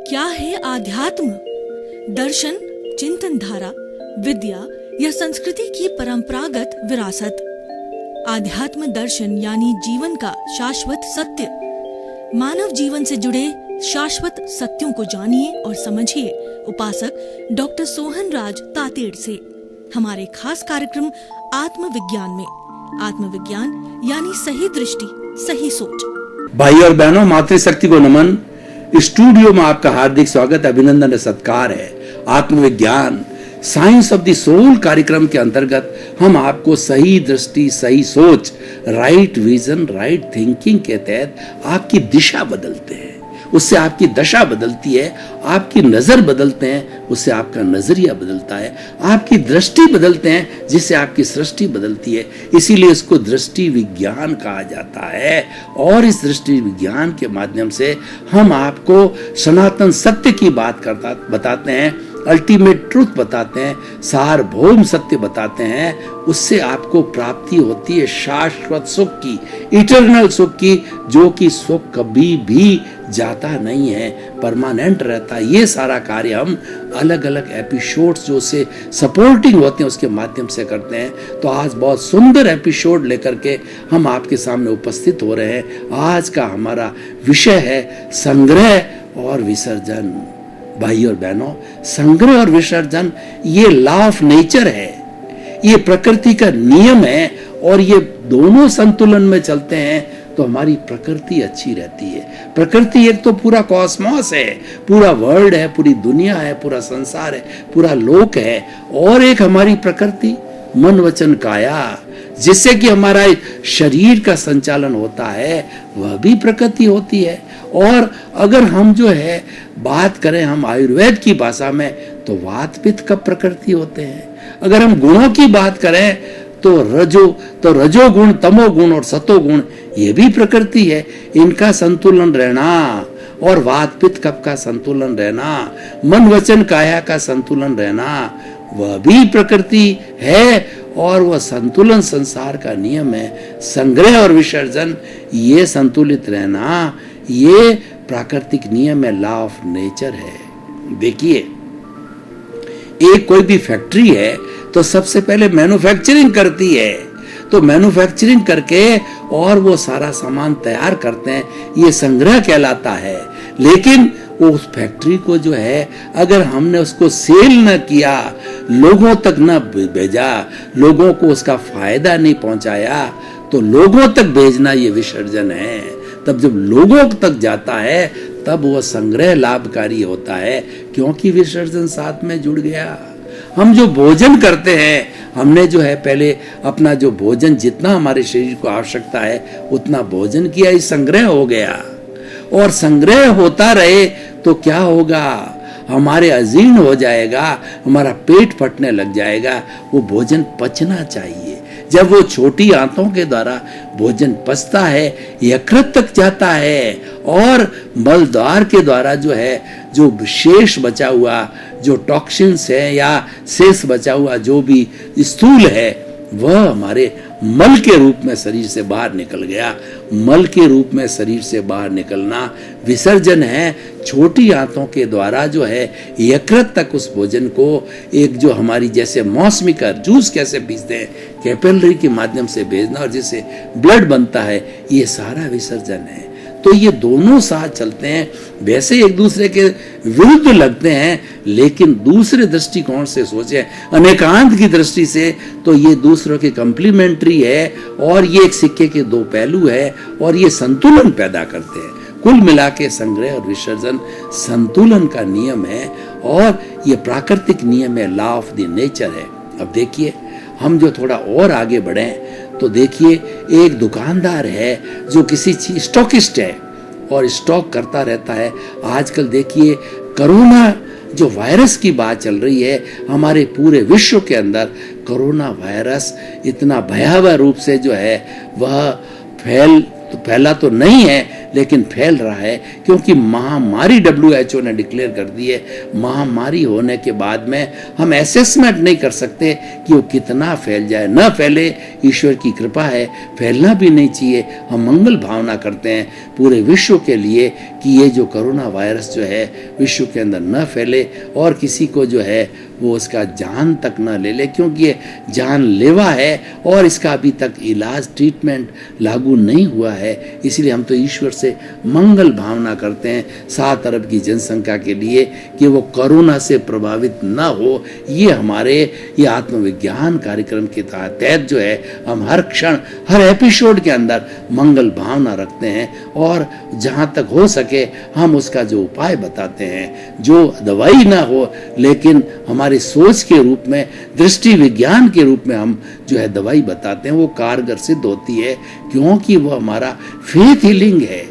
क्या है आध्यात्म? दर्शन, चिंतन धारा, विद्या या संस्कृति की परंपरागत विरासत। आध्यात्म दर्शन यानी जीवन का शाश्वत सत्य। मानव जीवन से जुड़े शाश्वत सत्यों को जानिए और समझिए उपासक डॉक्टर सोहन राज तातेड़ से हमारे खास कार्यक्रम आत्मविज्ञान में। आत्मविज्ञान यानी सही दृष्टि, सही सोच। भाई और बहनों, मातृशक्ति को नमन। स्टूडियो में आपका हार्दिक स्वागत, अभिनंदन, सत्कार है। आत्मविज्ञान साइंस ऑफ द सोल कार्यक्रम के अंतर्गत हम आपको सही दृष्टि, सही सोच, राइट विजन, राइट थिंकिंग के तहत आपकी दिशा बदलते हैं। उससे आपकी दशा बदलती है, आपकी नजर बदलते हैं, उससे आपका नजरिया बदलता है, आपकी दृष्टि बदलते हैं, जिससे आपकी सृष्टि बदलती है। इसीलिए इसको दृष्टि विज्ञान कहा जाता है। और इस दृष्टि विज्ञान के माध्यम से हम आपको सनातन सत्य की बात बताते हैं, अल्टीमेट ट्रूथ बताते हैं, सार्वभौम सत्य बताते हैं। उससे आपको प्राप्ति होती है शाश्वत सुख की, इटर्नल सुख की, जो कि सुख कभी भी जाता नहीं है, परमानेंट रहता है। ये सारा कार्य हम अलग अलग एपिसोड्स जो से सपोर्टिंग होते हैं उसके माध्यम से करते हैं। तो आज बहुत सुंदर एपिसोड लेकर के हम आपके सामने उपस्थित हो रहे हैं। आज का हमारा विषय है संग्रह और विसर्जन। भाई और बहनों, संग्रह और विसर्जन ये लॉ ऑफ नेचर है, ये प्रकृति का नियम है। और ये दोनों संतुलन में चलते हैं तो हमारी प्रकृति अच्छी रहती है। प्रकृति एक तो पूरा कॉस्मॉस है, पूरा वर्ल्ड है, पूरी दुनिया है, पूरा संसार है, पूरा लोक है। और एक हमारी प्रकृति मन वचन काया, जिससे कि हमारा शरीर का संचालन होता है, वह भी प्रकृति होती है। और अगर हम जो है बात करें हम आयुर्वेद की भाषा में, तो वात पित्त का प्रकृति होते हैं। अगर हम गुणों की बात करें तो रजोगुण, तमोगुण और सतोगुण ये भी प्रकृति है। इनका संतुलन रहना और वात पित्त कफ का संतुलन रहना, मन वचन काया का संतुलन रहना, वह भी प्रकृति है। और वह संतुलन संसार का नियम है। संग्रह और विसर्जन ये संतुलित रहना, ये प्राकृतिक नियम है, लॉ ऑफ नेचर है। देखिए, एक कोई भी फैक्ट्री है तो सबसे पहले मैन्युफैक्चरिंग करती है। तो मैन्युफैक्चरिंग करके और वो सारा सामान तैयार करते हैं, ये संग्रह कहलाता है। लेकिन वो उस फैक्ट्री को जो है अगर हमने उसको सेल न किया, लोगों तक न भेजा, लोगों को उसका फायदा नहीं पहुंचाया, तो लोगों तक भेजना ये विसर्जन है। तब जब लोगों तक जाता है तब वह संग्रह लाभकारी होता है, क्योंकि विसर्जन साथ में जुड़ गया। हम जो भोजन करते हैं, हमने जो है पहले अपना जो भोजन जितना हमारे शरीर को आवश्यकता है उतना भोजन किया, ये संग्रह हो गया। और संग्रह होता रहे तो क्या होगा, हमारे अजीर्ण हो जाएगा, हमारा पेट फटने लग जाएगा। वो भोजन पचना चाहिए। जब वो छोटी आंतों के द्वारा भोजन पचता है, यकृत तक जाता है और मलद्वार के द्वारा जो है जो शेष बचा हुआ जो टॉक्सिन्स है या शेष बचा हुआ जो भी स्थूल है, वह हमारे मल के रूप में शरीर से बाहर निकल गया। मल के रूप में शरीर से बाहर निकलना विसर्जन है। छोटी आंतों के द्वारा जो है यकृत तक उस भोजन को, एक जो हमारी जैसे मौसमी का जूस कैसे पीते हैं, कैपिलरी के माध्यम से भेजना और जिससे ब्लड बनता है, ये सारा विसर्जन है। तो ये दोनों साथ चलते हैं। वैसे एक दूसरे के विरुद्ध लगते हैं, लेकिन दूसरे दृष्टिकोण से सोचे, अनेकांत की दृष्टि से, तो ये दूसरों के कंप्लीमेंट्री है। और ये एक सिक्के के दो पहलू है और ये संतुलन पैदा करते हैं। कुल मिला के संग्रह और विसर्जन संतुलन का नियम है और ये प्राकृतिक नियम है, लॉ ऑफ द नेचर है। अब देखिए, हम जो थोड़ा और आगे बढ़े तो देखिए, एक दुकानदार है जो किसी चीज स्टॉकिस्ट है और स्टॉक करता रहता है। आजकल देखिए, कोरोना जो वायरस की बात चल रही है हमारे पूरे विश्व के अंदर, कोरोना वायरस इतना भयावह रूप से जो है वह फैला तो नहीं है, लेकिन फैल रहा है क्योंकि महामारी WHO ने डिक्लेयर कर दी है। महामारी होने के बाद में हम असेसमेंट नहीं कर सकते कि वो कितना फैल जाए, न फैले, ईश्वर की कृपा है, फैलना भी नहीं चाहिए। हम मंगल भावना करते हैं पूरे विश्व के लिए कि ये जो कोरोना वायरस जो है विश्व के अंदर न फैले और किसी को जो है वो उसका जान तक न ले ले, क्योंकि ये जानलेवा है और इसका अभी तक इलाज ट्रीटमेंट लागू नहीं हुआ है। इसलिए हम तो ईश्वर से मंगल भावना करते हैं 7 अरब की जनसंख्या के लिए कि वो कोरोना से प्रभावित न हो। ये आत्मविज्ञान कार्यक्रम के तहत जो है हम हर क्षण हर एपिसोड के अंदर मंगल भावना रखते हैं और जहाँ तक हो सके हम उसका जो उपाय बताते हैं, जो दवाई ना हो लेकिन हमारी सोच के रूप में, दृष्टि विज्ञान के रूप में हम जो है दवाई बताते हैं, वो कारगर सिद्ध होती है क्योंकि वो हमारा फेथ हीलिंग है।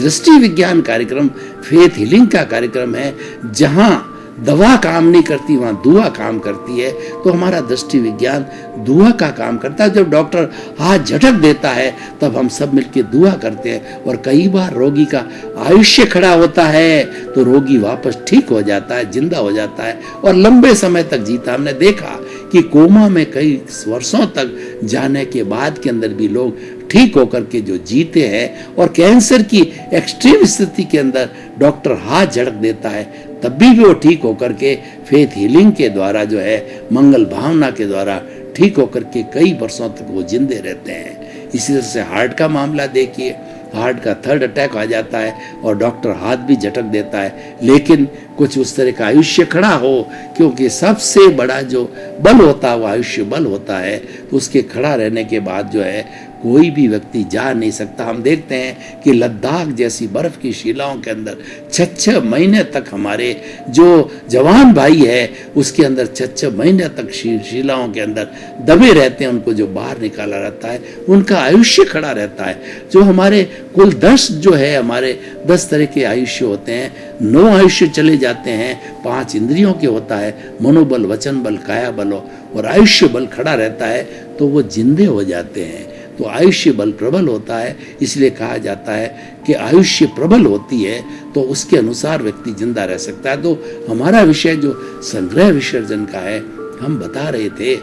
दृष्टि विज्ञान कार्यक्रम फेथ हीलिंग का कार्यक्रम है। जहां दवा काम नहीं करती वहां दुआ काम करती है। तो हमारा दृष्टि विज्ञान दुआ का काम करता है। जब डॉक्टर हाथ झटक देता है तब हम सब मिलकर दुआ करते हैं और कई बार रोगी का आयुष्य खड़ा होता है तो रोगी वापस ठीक हो जाता है, जिंदा हो जाता है और लंबे समय तक जीता। हमने देखा कि कोमा में कई वर्षों तक जाने के बाद के अंदर भी लोग ठीक होकर के जो जीते हैं और कैंसर की एक्सट्रीम स्थिति के अंदर डॉक्टर हाथ झटक देता है तब भी वो ठीक होकर के फेथ हीलिंग के द्वारा जो है मंगल भावना के द्वारा ठीक होकर के कई वर्षों तक वो जिंदे रहते हैं। इसी तरह से हार्ट का मामला देखिए, हार्ट का 3rd अटैक आ जाता है और डॉक्टर हाथ भी झटक देता है लेकिन कुछ उस तरह का आयुष्य खड़ा हो, क्योंकि सबसे बड़ा जो बल होता है वो आयुष्य बल होता है। तो उसके खड़ा रहने के बाद जो है कोई भी व्यक्ति जा नहीं सकता। हम देखते हैं कि लद्दाख जैसी बर्फ की शिलाओं के अंदर 6-6 महीने तक हमारे जो जवान भाई है उसके अंदर 6-6 महीने तक शिलाओं के अंदर दबे रहते हैं। उनको जो बाहर निकाला रहता है उनका आयुष्य खड़ा रहता है। जो हमारे कुल 10 जो है हमारे 10 तरह के आयुष्य होते हैं, 9 आयुष्य चले जाते हैं। 5 इंद्रियों के होता है, मनोबल, वचन बल, काया बल और आयुष्य बल खड़ा रहता है तो वो जिंदे हो जाते हैं। तो आयुष्य बल प्रबल होता है, इसलिए कहा जाता है कि आयुष्य प्रबल होती है तो उसके अनुसार व्यक्ति जिंदा रह सकता है। तो हमारा विषय जो संग्रह विसर्जन का है, हम बता रहे थे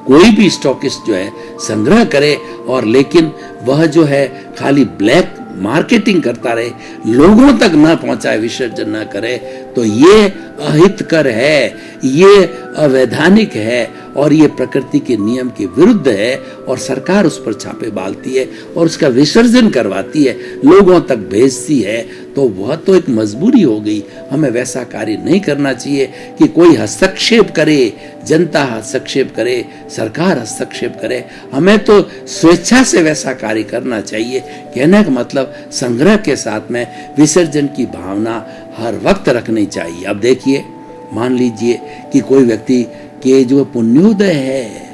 कोई भी स्टॉकिस्ट जो है संग्रह करे और लेकिन वह जो है खाली ब्लैक मार्केटिंग करता रहे, लोगों तक ना पहुंचाए, विसर्जन ना करे, तो ये अहितकर है, ये अवैधानिक है और ये प्रकृति के नियम के विरुद्ध है और सरकार उस पर छापे डालती है और उसका विसर्जन करवाती है, लोगों तक भेजती है। तो वह तो एक मजबूरी हो गई। हमें वैसा कार्य नहीं करना चाहिए कि कोई हस्तक्षेप करे, जनता हस्तक्षेप करे, सरकार हस्तक्षेप करे। हमें तो स्वेच्छा से वैसा कार्य करना चाहिए। कहने का मतलब संग्रह के साथ में विसर्जन की भावना हर वक्त रखनी चाहिए। अब देखिए, मान लीजिए कि कोई व्यक्ति के जो पुण्योदय है,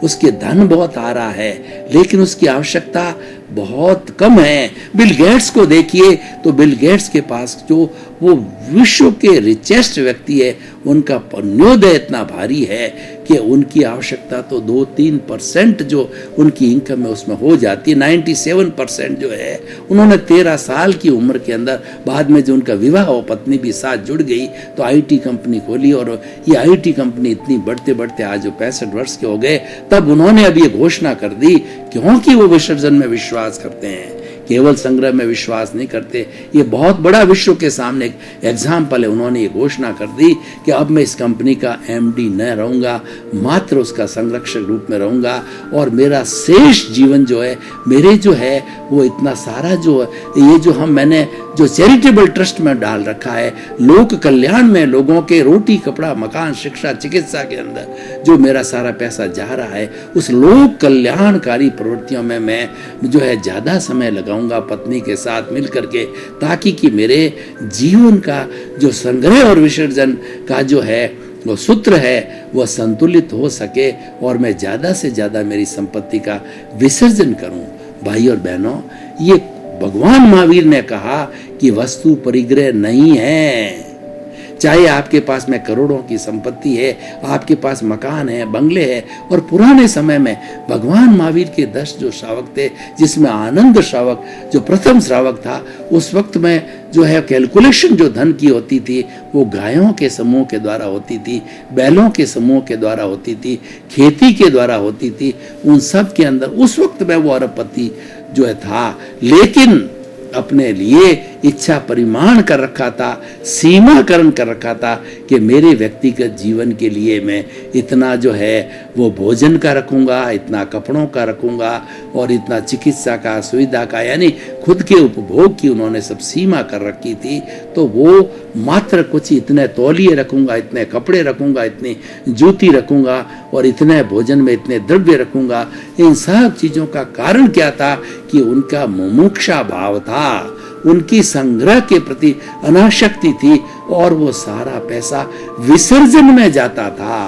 उसके धन बहुत आ रहा है लेकिन उसकी आवश्यकता बहुत कम है। बिल गेट्स को देखिए तो बिल गेट्स के पास जो वो विश्व के रिचेस्ट व्यक्ति है, उनका पुण्योदय इतना भारी है कि उनकी आवश्यकता तो 2-3% जो उनकी इनकम है उसमें हो जाती है। 97% जो है उन्होंने 13 साल की उम्र के अंदर, बाद में जो उनका विवाह और पत्नी भी साथ जुड़ गई तो IT कंपनी खोली और ये IT कंपनी इतनी बढ़ते बढ़ते आज जो 65 वर्ष के हो गए, तब उन्होंने अब ये घोषणा कर दी, क्योंकि वो विसर्जन में विश्वास करते हैं, केवल संग्रह में विश्वास नहीं करते। ये बहुत बड़ा विश्व के सामने एक एग्जाम्पल है। उन्होंने ये घोषणा कर दी कि अब मैं इस कंपनी का MD न रहूंगा, मात्र उसका संरक्षक रूप में रहूंगा और मेरा शेष जीवन जो है, मेरे जो है वो इतना सारा जो ये जो मैंने जो चैरिटेबल ट्रस्ट में डाल रखा है, लोक कल्याण में, लोगों के रोटी, कपड़ा, मकान, शिक्षा, चिकित्सा के अंदर जो मेरा सारा पैसा जा रहा है, उस लोक कल्याणकारी प्रवृत्तियों में मैं जो है ज्यादा समय लगाऊंगा पत्नी के साथ मिल करके, ताकि कि मेरे जीवन का जो संग्रह और विसर्जन का जो है वो सूत्र है वह संतुलित हो सके और मैं ज्यादा से ज्यादा मेरी संपत्ति का विसर्जन करूं। भाई और बहनों, ये भगवान महावीर ने कहा कि वस्तु परिग्रह नहीं है, चाहे आपके पास में करोड़ों की संपत्ति है, आपके पास मकान है, बंगले है। और पुराने समय में भगवान महावीर के 10 जो श्रावक थे, जिसमें आनंद श्रावक जो प्रथम श्रावक था, उस वक्त में जो है कैलकुलेशन जो धन की होती थी वो गायों के समूह के द्वारा होती थी, बैलों के समूह के द्वारा होती थी, खेती के द्वारा होती थी। उन सब के अंदर उस वक्त में वो अरबपति जो है था, लेकिन अपने लिए इच्छा परिमाण कर रखा था, सीमाकरण कर रखा था कि मेरे व्यक्तिगत जीवन के लिए मैं इतना जो है वो भोजन का रखूंगा, इतना कपड़ों का रखूंगा और इतना चिकित्सा का, सुविधा का, यानी खुद के उपभोग की उन्होंने सब सीमा कर रखी थी। तो वो मात्र कुछ इतने तौलिए रखूंगा, इतने कपड़े रखूंगा, इतनी जूती रखूंगा और इतने भोजन में इतने द्रव्य रखूंगा। इन सब चीजों का कारण क्या था कि उनका मुमुक्षा भाव था, उनकी संग्रह के प्रति अनासक्ति थी और वो सारा पैसा विसर्जन में जाता था।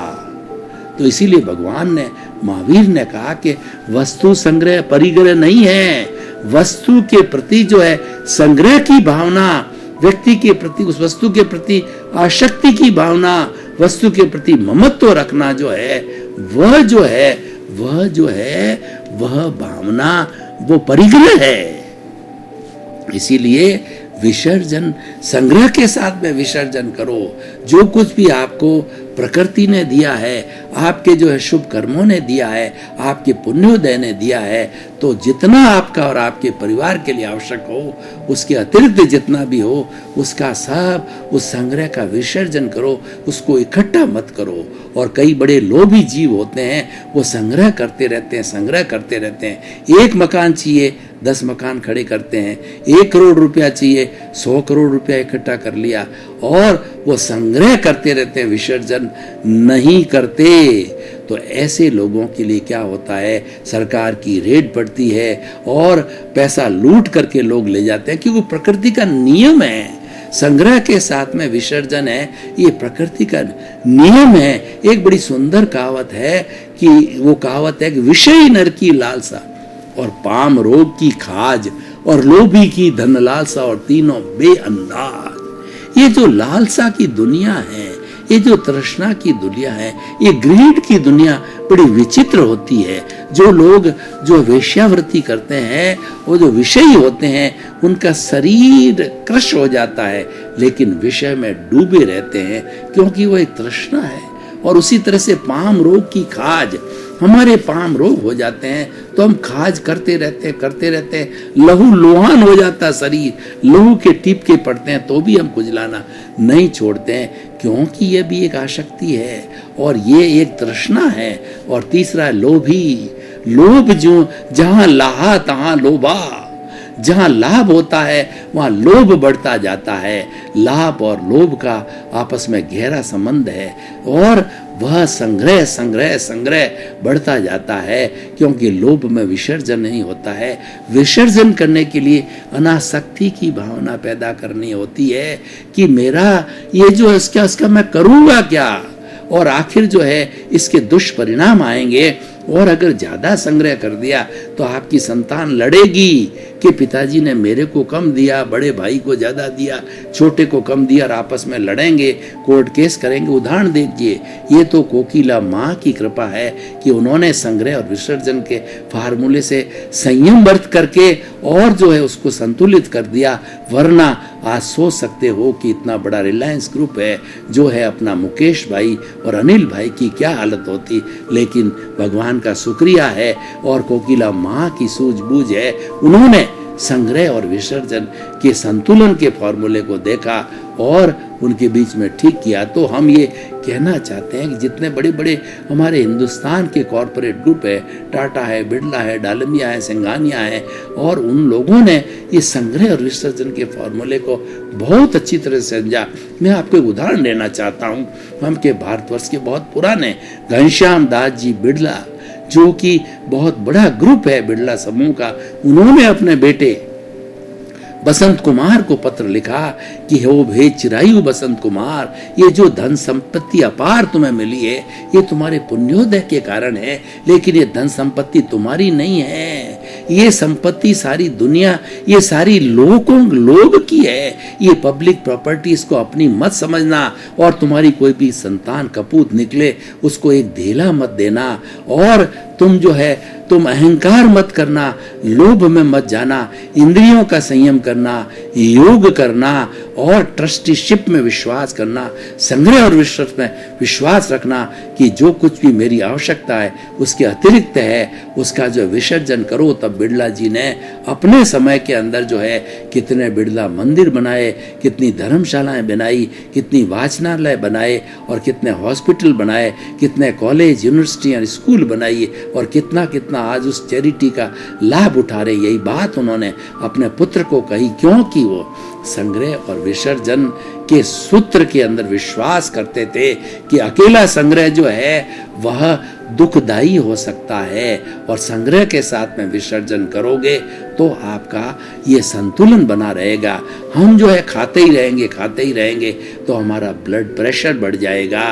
तो इसीलिए भगवान ने, महावीर ने कहा कि वस्तु संग्रह परिग्रह नहीं है, वस्तु के प्रति जो है संग्रह की भावना, व्यक्ति के प्रति, उस वस्तु के प्रति आसक्ति की भावना, वस्तु के प्रति ममत्व रखना जो है वह भावना, वो परिग्रह है। इसीलिए विसर्जन, संग्रह के साथ में विसर्जन करो। जो कुछ भी आपको प्रकृति ने दिया है, आपके जो है शुभ कर्मों ने दिया है, आपके पुण्योदय ने दिया है, तो जितना आपका और आपके परिवार के लिए आवश्यक हो, उसके अतिरिक्त जितना भी हो, उसका सब उस संग्रह का विसर्जन करो, उसको इकट्ठा मत करो। और कई बड़े लोभी जीव होते हैं, वो संग्रह करते रहते हैं, संग्रह करते रहते हैं। 1 मकान चाहिए, 10 मकान खड़े करते हैं। 1 करोड़ रुपया चाहिए, 100 करोड़ रुपया इकट्ठा कर लिया और वो संग्रह करते रहते हैं, विसर्जन नहीं करते। तो ऐसे लोगों के लिए क्या होता है, सरकार की रेड पड़ती है और पैसा लूट करके लोग ले जाते हैं, क्योंकि प्रकृति का नियम है। संग्रह के साथ में विसर्जन है, ये प्रकृति का नियम है। एक बड़ी सुंदर कहावत है कि वो कहावत है कि विषयी नर की लालसा और पाम रोग की खाज और लोभी की धन लालसा और तीनों बेअंदाज। ये जो लालसा की दुनिया है, ये जो तृष्णा की दुनिया है, ये ग्रीड की दुनिया बड़ी विचित्र होती है। जो लोग जो वेश्यावृत्ति करते हैं, वो जो विषयी होते हैं, उनका शरीर क्रश हो जाता है, लेकिन विषय में डूबे रहते हैं, क्योंकि वो एक तृष्णा है। और उसी तरह से पाम रोग की खाज, हमारे पाम रोग हो जाते हैं तो हम खाज करते रहते हैं, लहू लोहान हो जाता शरीर, लहू के टीपके पड़ते हैं तो भी हम खुजलाना नहीं छोड़ते हैं, क्योंकि ये भी एक आसक्ति है और ये एक तृष्णा है। और तीसरा लोभी, लोभ जो जहां लाहा तहां लोभा, जहां लाभ होता है वहां लोभ बढ़ता जाता है। लाभ और लोभ का आपस में गहरा संबंध है और वह संग्रह बढ़ता जाता है, क्योंकि लोभ में विसर्जन नहीं होता है। विसर्जन करने के लिए अनासक्ति की भावना पैदा करनी होती है कि मेरा ये जो इसका मैं करूंगा क्या, और आखिर जो है इसके दुष्परिणाम आएंगे। और अगर ज्यादा संग्रह कर दिया तो आपकी संतान लड़ेगी कि पिताजी ने मेरे को कम दिया, बड़े भाई को ज्यादा दिया, छोटे को कम दिया, और आपस में लड़ेंगे, कोर्ट केस करेंगे। उदाहरण दीजिए, ये तो कोकिला माँ की कृपा है कि उन्होंने संग्रह और विसर्जन के फार्मूले से संयम बरत करके और जो है उसको संतुलित कर दिया। वरना आज सोच सकते हो कि इतना बड़ा रिलायंस ग्रुप है जो है अपना मुकेश भाई और अनिल भाई की क्या हालत होती। लेकिन भगवान का शुक्रिया है और कोकिला माँ की सूझबूझ है, उन्होंने संग्रह और विसर्जन के संतुलन के फॉर्मूले को देखा और उनके बीच में ठीक किया। तो हम ये कहना चाहते हैं कि जितने बड़े बड़े हमारे हिंदुस्तान के कॉरपोरेट ग्रुप है, टाटा है, बिरला है, डालमिया है, सिंघानिया है, और उन लोगों ने ये संग्रह और विसर्जन के फॉर्मूले को बहुत अच्छी तरह से समझा। मैं आपको एक उदाहरण देना चाहता हूँ। हम के भारतवर्ष के बहुत पुराने घनश्याम दास जी बिरला, जो कि बहुत बड़ा ग्रुप है बिरला समूह का, उन्होंने अपने बेटे बसंत कुमार को पत्र लिखा कि हो भे चिरायु बसंत कुमार, ये जो धन संपत्ति अपार तुम्हें मिली है ये तुम्हारे पुण्योदय के कारण है, लेकिन ये धन संपत्ति तुम्हारी नहीं है, ये संपत्ति सारी दुनिया, ये सारी लोग की है, ये पब्लिक प्रॉपर्टी, इसको अपनी मत समझना। और तुम्हारी कोई भी संतान कपूत निकले उसको एक धेला मत देना। और तुम अहंकार मत करना, लोभ में मत जाना, इंद्रियों का संयम करना, योग करना और ट्रस्टीशिप में विश्वास करना, संग्रह और विश्वास में विश्वास रखना कि जो कुछ भी मेरी आवश्यकता है उसके अतिरिक्त है, उसका जो विसर्जन करो। तब बिड़ला जी ने अपने समय के अंदर जो है कितने बिड़ला मंदिर बनाए, कितनी धर्मशालाएं बनाई, कितनी वाचनालय बनाए और कितने हॉस्पिटल बनाए, कितने कॉलेज, यूनिवर्सिटी और स्कूल बनाई और कितना कितना आज उस चैरिटी का लाभ उठा रहे। यही बात उन्होंने अपने पुत्र को कही, क्योंकि वो संग्रह और विसर्जन के सूत्र के अंदर विश्वास करते थे कि अकेला संग्रह जो है वह दुखदाई हो सकता है और संग्रह के साथ में विसर्जन करोगे तो आपका ये संतुलन बना रहेगा। हम जो है खाते ही रहेंगे तो हमारा ब्लड प्रेशर बढ़ जाएगा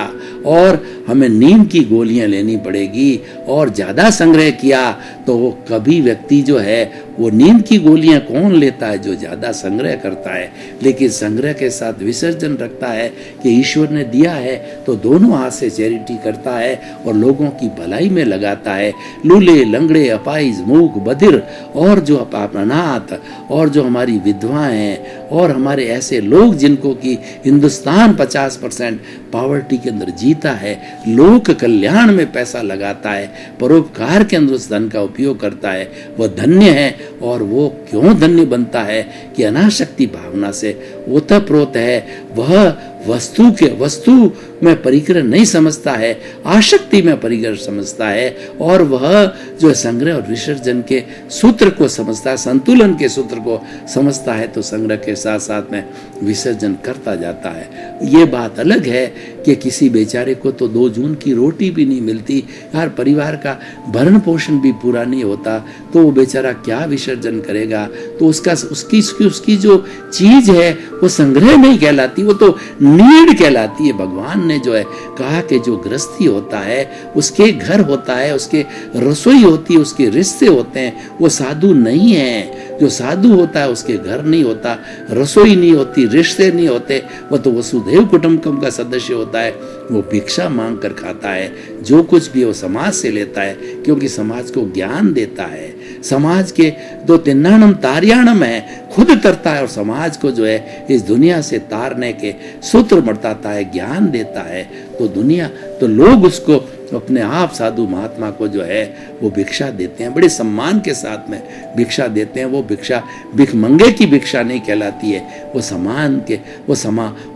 और हमें नींद की गोलियां लेनी पड़ेगी। और ज़्यादा संग्रह किया तो वो कभी व्यक्ति जो है वो नींद की गोलियां कौन लेता है? जो ज़्यादा संग्रह करता है। लेकिन संग्रह के साथ विसर्जन रखता है कि ईश्वर ने दिया है तो दोनों हाथ से चैरिटी करता है और लोगों की भलाई में लगाता है। लूले, लंगड़े, अपाहिज, मूक, बधिर और जो अनाथ और जो हमारी विधवाएं हैं और हमारे ऐसे लोग जिनको कि हिंदुस्तान 50% पॉवर्टी के अंदर जीता है, लोक कल्याण में पैसा लगाता है, परोपकार के अंदर उस धन का उपयोग करता है, वह धन्य है। और वो क्यों धन्य बनता है कि अनासक्ति भावना से ओतप्रोत है। वह वस्तु में परिग्रह नहीं समझता है, आसक्ति में परिग्रह समझता है और वह जो संग्रह और विसर्जन के सूत्र को समझता है, संतुलन के सूत्र को समझता है तो संग्रह के साथ साथ में विसर्जन करता जाता है। ये बात अलग है कि किसी बेचारे को तो 2 जून की रोटी भी नहीं मिलती, यार परिवार का भरण पोषण भी पूरा नहीं होता तो वो बेचारा क्या विसर्जन करेगा? तो उसकी जो चीज है वो संग्रह नहीं कहलाती, वो तो नीड कहलाती है। भगवान ने जो है कहा कि जो गृहस्थी होता है उसके घर होता है, उसके रसोई होती है, उसके रिश्ते होते हैं, वो साधु नहीं है। जो साधु होता है उसके घर नहीं होता, रसोई नहीं होती, रिश्ते नहीं होते, वो तो वसुधैव कुटुंबकम का सदस्य होता है। वो भिक्षा मांग कर खाता है, जो कुछ भी वो समाज से लेता है क्योंकि समाज को ज्ञान देता है। समाज के 2 तिन्नाणम तार्याणम है, खुद तरता है और समाज को जो है इस दुनिया से तारने के सूत्र बताता है, ज्ञान देता है। तो लोग उसको अपने आप साधु महात्मा को जो है वो भिक्षा देते हैं, बड़े सम्मान के साथ में भिक्षा देते हैं। वो भिक्षा भिखमंगे की भिक्षा नहीं कहलाती है, वो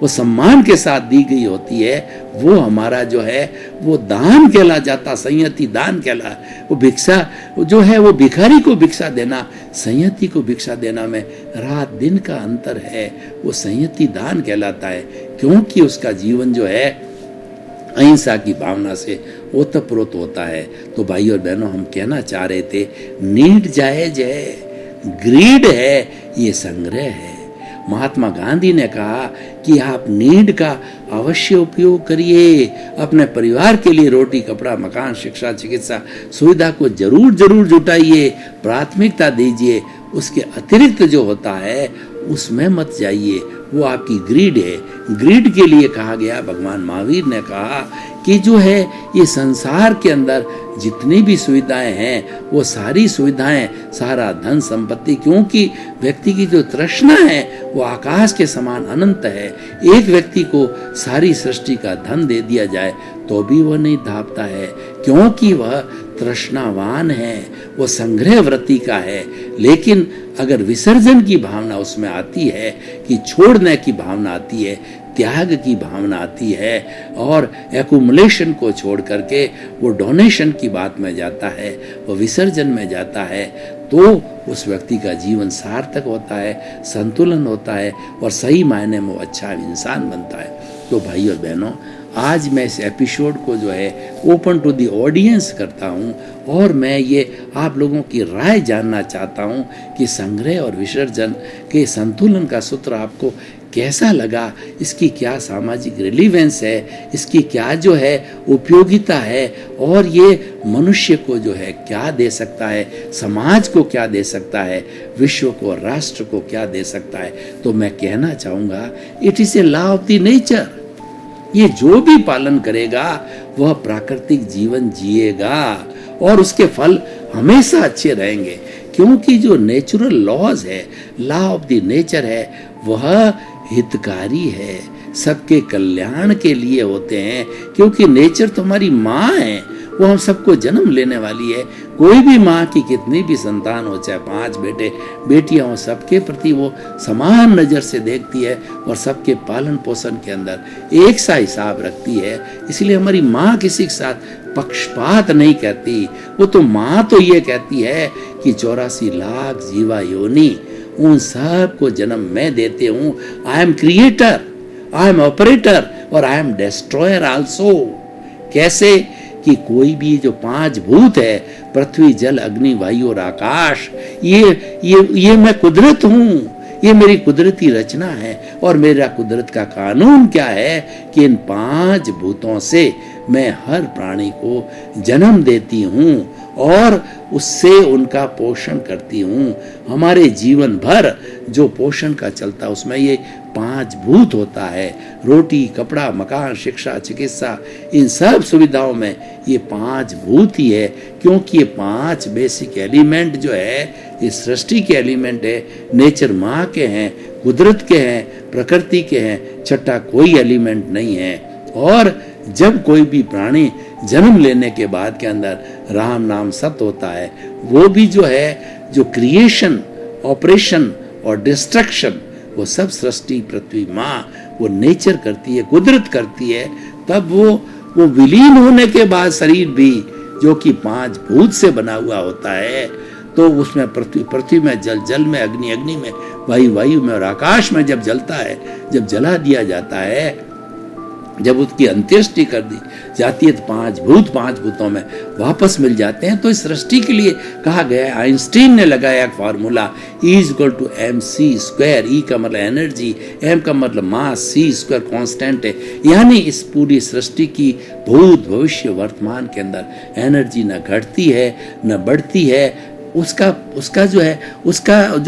सम्मान के साथ दी गई होती है। वो हमारा जो है वो दान कहला जाता, संयति दान कहला। वो भिक्षा जो है वो भिखारी को भिक्षा देना, संयति को भिक्षा देना में रात दिन का अंतर है। वो संयति दान कहलाता है क्योंकि उसका जीवन जो है अहिंसा की भावना से ओतप्रोत होता है। तो भाई और बहनों, हम कहना चाह रहे थे नीड जायज है, ग्रीड है, ये संग्रह है। महात्मा गांधी ने कहा कि आप नीड का अवश्य उपयोग करिए, अपने परिवार के लिए रोटी, कपड़ा, मकान, शिक्षा, चिकित्सा सुविधा को जरूर जुटाइए, प्राथमिकता दीजिए। उसके अतिरिक्त जो होता है उसमें मत जाइए, वो आपकी ग्रीड है। ग्रीड के लिए कहा गया, भगवान महावीर ने कहा कि जो है ये संसार के अंदर जितनी भी सुविधाएं हैं वो सारी सुविधाएं, सारा धन संपत्ति, क्योंकि व्यक्ति की जो तृष्णा है वो आकाश के समान अनंत है। एक व्यक्ति को सारी सृष्टि का धन दे दिया जाए तो भी वह नहीं धापता है, क्योंकि वह तृष्णावान है, वो संग्रह वृत्ति का है। लेकिन अगर विसर्जन की भावना उसमें आती है, कि छोड़ने की भावना आती है, त्याग की भावना आती है और एक्युमुलेशन को छोड़ करके वो डोनेशन की बात में जाता है, वो विसर्जन में जाता है, तो उस व्यक्ति का जीवन सार्थक होता है, संतुलन होता है और सही मायने में वो अच्छा इंसान बनता है। तो भाई और बहनों, आज मैं इस एपिसोड को जो है ओपन टू द ऑडियंस करता हूँ और मैं ये आप लोगों की राय जानना चाहता हूँ कि संग्रह और विसर्जन के संतुलन का सूत्र आपको कैसा लगा, इसकी क्या सामाजिक रिलीवेंस है, इसकी क्या जो है उपयोगिता है और ये मनुष्य को जो है क्या दे सकता है, समाज को क्या दे सकता है, विश्व को, राष्ट्र को क्या दे सकता है। तो मैं कहना चाहूँगा it is a law of the nature. ये जो भी पालन करेगा वह प्राकृतिक जीवन जिएगा और उसके फल हमेशा अच्छे रहेंगे, क्योंकि जो नेचुरल लॉज है, लॉ ऑफ द नेचर है, वह हितकारी है, सबके कल्याण के लिए होते हैं। क्योंकि नेचर तो हमारी माँ है, वो हम सबको जन्म लेने वाली है। कोई भी माँ की कितनी भी संतान हो, चाहे 5 बेटे बेटियां हो, सबके प्रति वो समान नज़र से देखती है और सबके पालन पोषण के अंदर एक सा हिसाब रखती है। इसलिए हमारी माँ किसी के साथ पक्षपात नहीं करती। वो तो माँ तो ये कहती है कि 84 लाख जीवा योनि, उन सब को जन्म मैं देते हूँ। I am creator, I am operator और आई एम डिस्ट्रॉयर आल्सो। कैसे कि कोई भी जो 5 भूत है, पृथ्वी, जल, अग्नि, वायु और आकाश, ये मैं कुदरत हूँ, ये मेरी कुदरती रचना है। और मेरा कुदरत का कानून क्या है कि इन 5 भूतों से मैं हर प्राणी को जन्म देती हूँ और उससे उनका पोषण करती हूँ। हमारे जीवन भर जो पोषण का चलता है उसमें ये 5 भूत होता है। रोटी, कपड़ा, मकान, शिक्षा, चिकित्सा, इन सब सुविधाओं में ये 5 भूत ही है। क्योंकि ये 5 बेसिक एलिमेंट जो है इस सृष्टि के एलिमेंट है, नेचर माँ के हैं, कुदरत के हैं, प्रकृति के हैं, छठा कोई एलिमेंट नहीं है। और जब कोई भी प्राणी जन्म लेने के बाद के अंदर राम नाम सत्य होता है, वो भी जो है जो क्रिएशन, ऑपरेशन और डिस्ट्रक्शन, वो सब सृष्टि, पृथ्वी माँ, वो नेचर करती है, कुदरत करती है। तब वो विलीन होने के बाद शरीर भी जो कि 5 भूत से बना हुआ होता है, तो उसमें पृथ्वी में, जल में, अग्नि में, वायु में और आकाश में जब जलता है, जब जला दिया जाता है, जब उसकी अंत्येष्टि कर दी जाती है तो 5 भूतों में वापस मिल जाते हैं। तो इस सृष्टि के लिए कहा गया है, आइंस्टीन ने लगाया एक फार्मूला, E=mc²। E का मतलब एनर्जी, M का मतलब मास, C² कांस्टेंट है। यानी इस पूरी सृष्टि की भूत, भविष्य, वर्तमान के अंदर एनर्जी न घटती है न बढ़ती है। उसका जो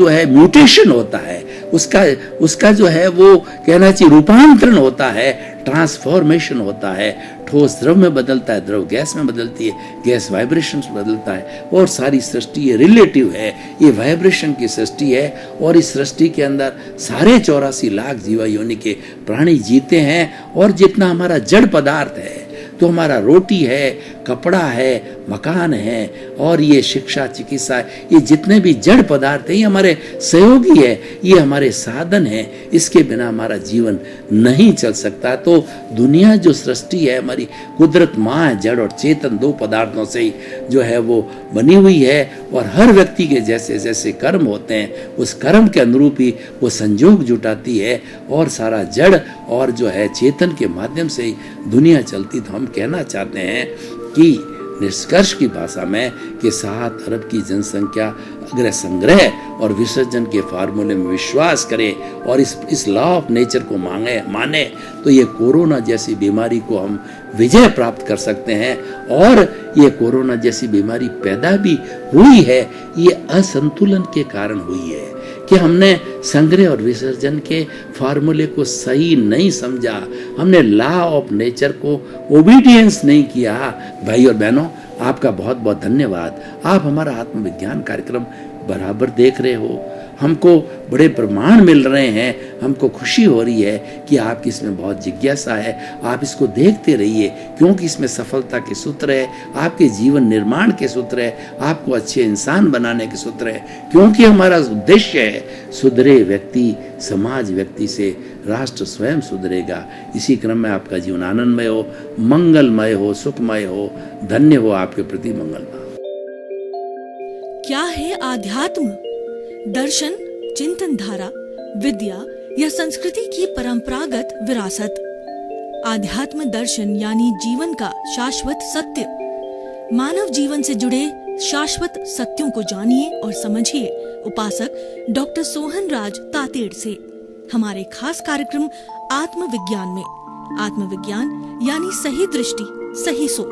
है म्यूटेशन होता है, उसका जो है वो कहना चाहिए रूपांतरण होता है, ट्रांसफॉर्मेशन होता है। ठोस द्रव में बदलता है, द्रव गैस में बदलती है, गैस वाइब्रेशंस में बदलता है। और सारी सृष्टि ये रिलेटिव है, ये वाइब्रेशन की सृष्टि है। और इस सृष्टि के अंदर सारे 84 लाख जीवा योनि के प्राणी जीते हैं। और जितना हमारा जड़ पदार्थ है, तो हमारा रोटी है, कपड़ा है, मकान है और ये शिक्षा, चिकित्सा, ये जितने भी जड़ पदार्थ हैं, ये हमारे सहयोगी है, ये हमारे साधन है। इसके बिना हमारा जीवन नहीं चल सकता। तो दुनिया जो सृष्टि है, हमारी कुदरत माँ है, जड़ और चेतन 2 पदार्थों से ही जो है वो बनी हुई है। और हर व्यक्ति के जैसे जैसे कर्म होते हैं, उस कर्म के अनुरूप ही वो संजोग जुटाती है और सारा जड़ और जो है चेतन के माध्यम से ही दुनिया चलती। तो हम कहना चाहते हैं कि निष्कर्ष की भाषा में कि 7 अरब की जनसंख्या अगर संग्रह और विसर्जन के फार्मूले में विश्वास करे और इस लॉ ऑफ नेचर को माने तो ये कोरोना जैसी बीमारी को हम विजय प्राप्त कर सकते हैं। और ये कोरोना जैसी बीमारी पैदा भी हुई है, ये असंतुलन के कारण हुई है कि हमने संग्रह और विसर्जन के फार्मूले को सही नहीं समझा, हमने लॉ ऑफ नेचर को ओबीडियंस नहीं किया। भाई और बहनों, आपका बहुत बहुत धन्यवाद। आप हमारा आत्मविज्ञान कार्यक्रम बराबर देख रहे हो, हमको बड़े प्रमाण मिल रहे हैं, हमको खुशी हो रही है कि आपकी इसमें बहुत जिज्ञासा है। आप इसको देखते रहिए, क्योंकि इसमें सफलता के सूत्र है, आपके जीवन निर्माण के सूत्र है, आपको अच्छे इंसान बनाने के सूत्र है। क्योंकि हमारा उद्देश्य है सुधरे व्यक्ति, समाज व्यक्ति से राष्ट्र स्वयं सुधरेगा। इसी क्रम में आपका जीवन आनंदमय हो, मंगलमय हो, सुखमय हो, धन्य हो, आपके प्रति मंगल भाव। क्या है आध्यात्म? दर्शन, चिंतन धारा, विद्या या संस्कृति की परंपरागत विरासत। आध्यात्म दर्शन यानी जीवन का शाश्वत सत्य। मानव जीवन से जुड़े शाश्वत सत्यों को जानिए और समझिए उपासक डॉक्टर सोहन राज तातेड़ से हमारे खास कार्यक्रम आत्मविज्ञान में। आत्मविज्ञान यानी सही दृष्टि, सही सोच।